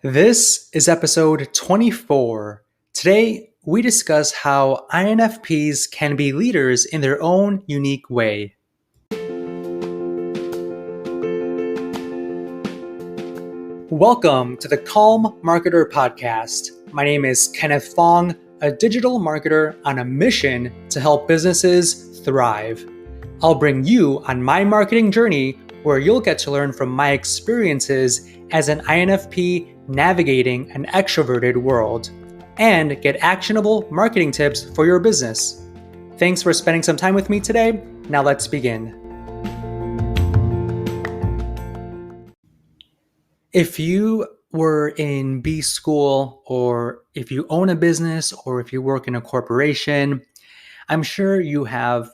This is episode 24. Today, we discuss how INFPs can be leaders in their own unique way. Welcome to the Calm Marketer Podcast. My name is Kenneth Fong, a digital marketer on a mission to help businesses thrive. I'll bring you on my marketing journey where you'll get to learn from my experiences as an INFP navigating an extroverted world and get actionable marketing tips for your business. Thanks for spending some time with me today. Now let's begin. If you were in B school, or if you own a business, or if you work in a corporation, I'm sure you have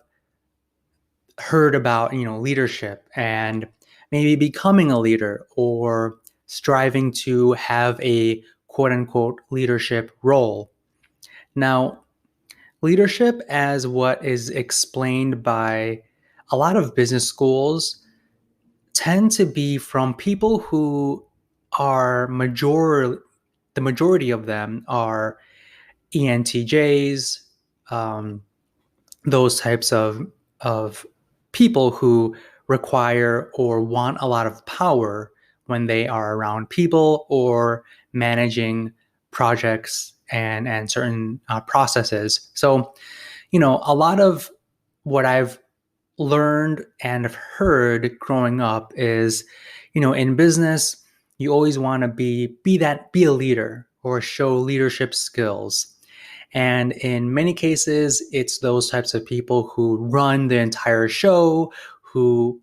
heard about, leadership and maybe becoming a leader or striving to have a quote unquote leadership role. Now, leadership, as what is explained by a lot of business schools, tend to be from people who are the majority of them are ENTJs, those types of people who require or want a lot of power when they are around people or managing projects and certain processes. So, a lot of what I've learned and have heard growing up is, in business, you always want to be a leader or show leadership skills. And in many cases, it's those types of people who run the entire show, who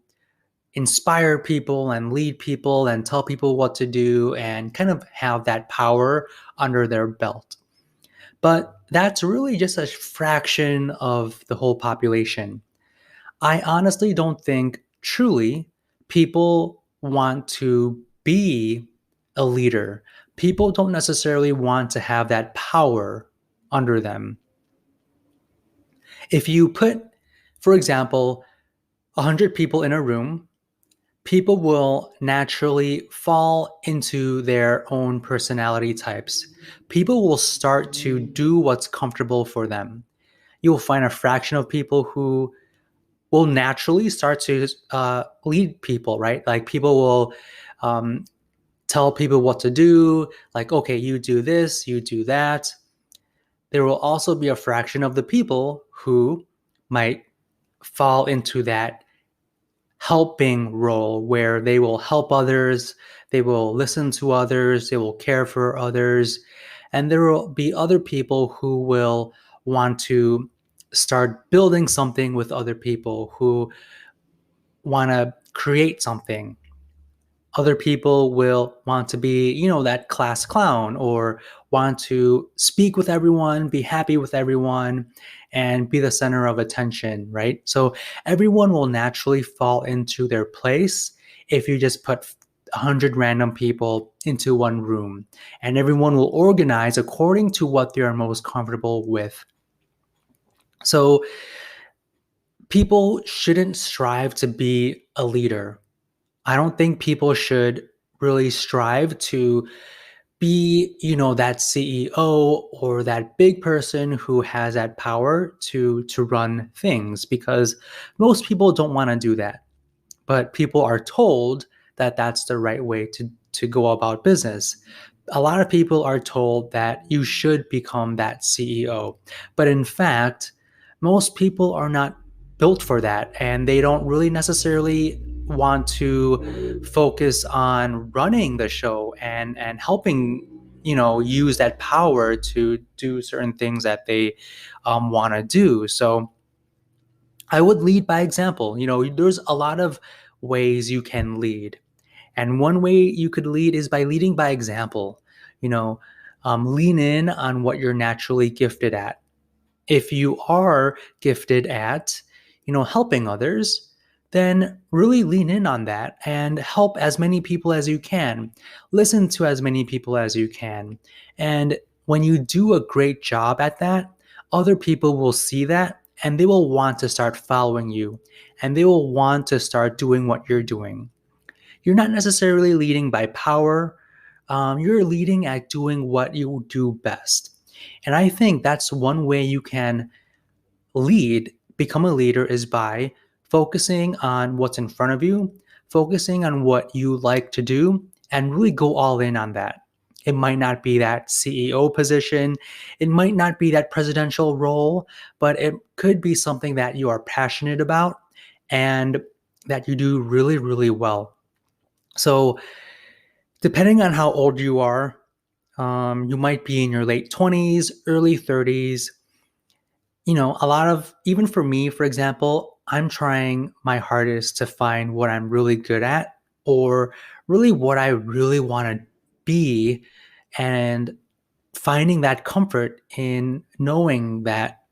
inspire people and lead people and tell people what to do and kind of have that power under their belt. But that's really just a fraction of the whole population. I honestly don't think truly people want to be a leader. People don't necessarily want to have that power under them. If you put, for example, 100 people in a room, people will naturally fall into their own personality types. People will start to do what's comfortable for them. You'll find a fraction of people who will naturally start to lead people, right? Like people will tell people what to do, like, okay, you do this, you do that. There will also be a fraction of the people who might fall into that helping role where they will help others, they will listen to others, they will care for others. And there will be other people who will want to start building something with other people, who want to create something. Other people will want to be, that class clown, or want to speak with everyone, be happy with everyone, and be the center of attention, right? So everyone will naturally fall into their place if you just put 100 random people into one room, and everyone will organize according to what they are most comfortable with. So people shouldn't strive to be a leader. I don't think people should really strive to be, that CEO or that big person who has that power to run things, because most people don't want to do that. But people are told that that's the right way to go about business. A lot of people are told that you should become that CEO. But in fact, most people are not built for that, and they don't really necessarily want to focus on running the show and helping, use that power to do certain things that they want to do. So I would lead by example. There's a lot of ways you can lead. And one way you could lead is by leading by example. Lean in on what you're naturally gifted at. If you are gifted at, helping others, then really lean in on that and help as many people as you can. Listen to as many people as you can. And when you do a great job at that, other people will see that and they will want to start following you, and they will want to start doing what you're doing. You're not necessarily leading by power You're leading at doing what you do best. And I think that's one way you can become a leader, is by focusing on what's in front of you, focusing on what you like to do, and really go all in on that. It might not be that CEO position, it might not be that presidential role, but it could be something that you are passionate about and that you do really, really well. So, depending on how old you are, you might be in your late 20s, early 30s. A lot of, even for me, for example, I'm trying my hardest to find what I'm really good at, or really what I really want to be, and finding that comfort in knowing that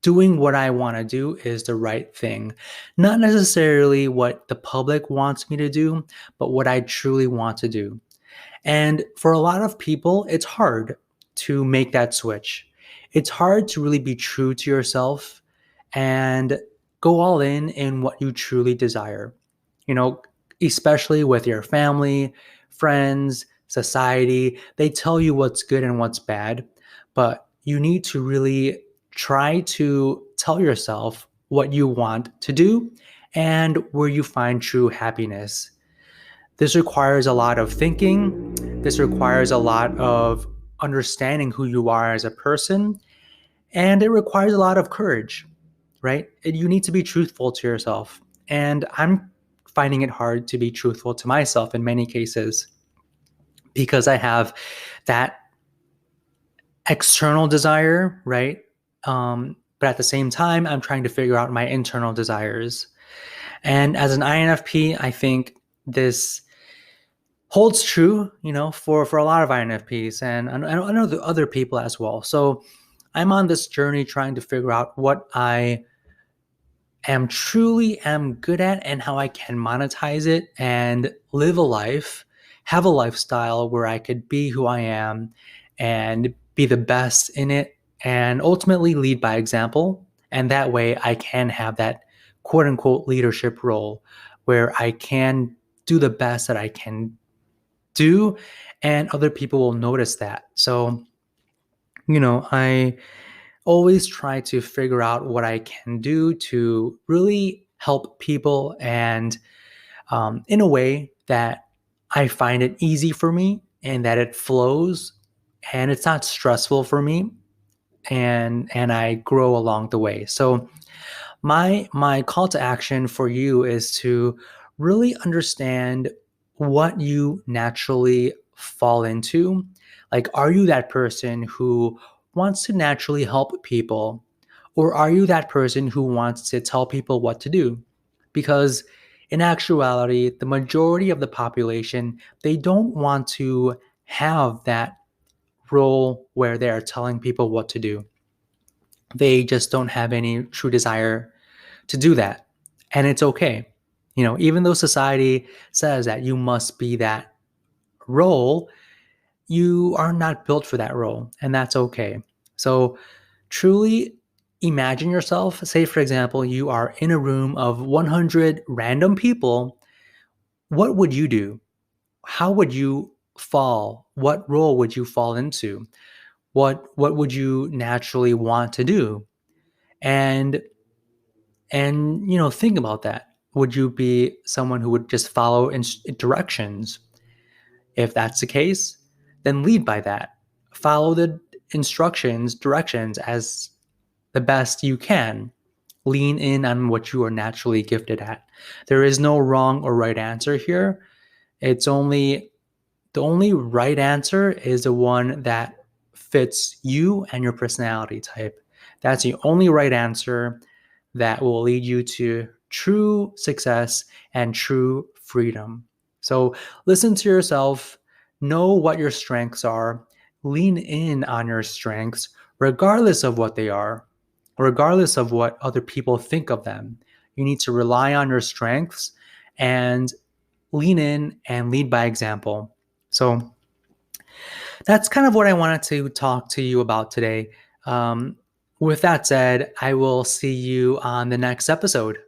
doing what I want to do is the right thing. Not necessarily what the public wants me to do, but what I truly want to do. And for a lot of people, it's hard to make that switch. It's hard to really be true to yourself and go all in what you truly desire. You know, especially with your family, friends, society, they tell you what's good and what's bad, but you need to really try to tell yourself what you want to do and where you find true happiness. This requires a lot of thinking. This requires a lot of understanding who you are as a person. And it requires a lot of courage, right? You need to be truthful to yourself. And I'm finding it hard to be truthful to myself in many cases, because I have that external desire, right? But at the same time, I'm trying to figure out my internal desires. And as an INFP, I think this holds true, for a lot of INFPs and other people as well. So I'm on this journey trying to figure out what I am good at and how I can monetize it and live a life, have a lifestyle where I could be who I am and be the best in it, and ultimately lead by example. And that way I can have that quote unquote leadership role where I can do the best that I can do, and other people will notice that. So, I always try to figure out what I can do to really help people, and in a way that I find it easy for me and that it flows and it's not stressful for me, and I grow along the way. So my call to action for you is to really understand what you naturally fall into. Like, are you that person who wants to naturally help people, or are you that person who wants to tell people what to do? Because in actuality, the majority of the population, they don't want to have that role where they are telling people what to do. They just don't have any true desire to do that. And it's okay. Even though society says that you must be that role, you are not built for that role, and that's okay. So truly imagine yourself, say, for example, you are in a room of 100 random people. What would you do? How would you fall? What role would you fall into? What would you naturally want to do? And think about that. Would you be someone who would just follow directions? If that's the case, then lead by that. Follow the directions as the best you can. Lean in on what you are naturally gifted at. There is no wrong or right answer here. It's only The only right answer is the one that fits you and your personality type. That's the only right answer that will lead you to true success and true freedom. So listen to yourself, know what your strengths are, lean in on your strengths, regardless of what they are, regardless of what other people think of them. You need to rely on your strengths and lean in and lead by example. So that's kind of what I wanted to talk to you about today. With that said, I will see you on the next episode.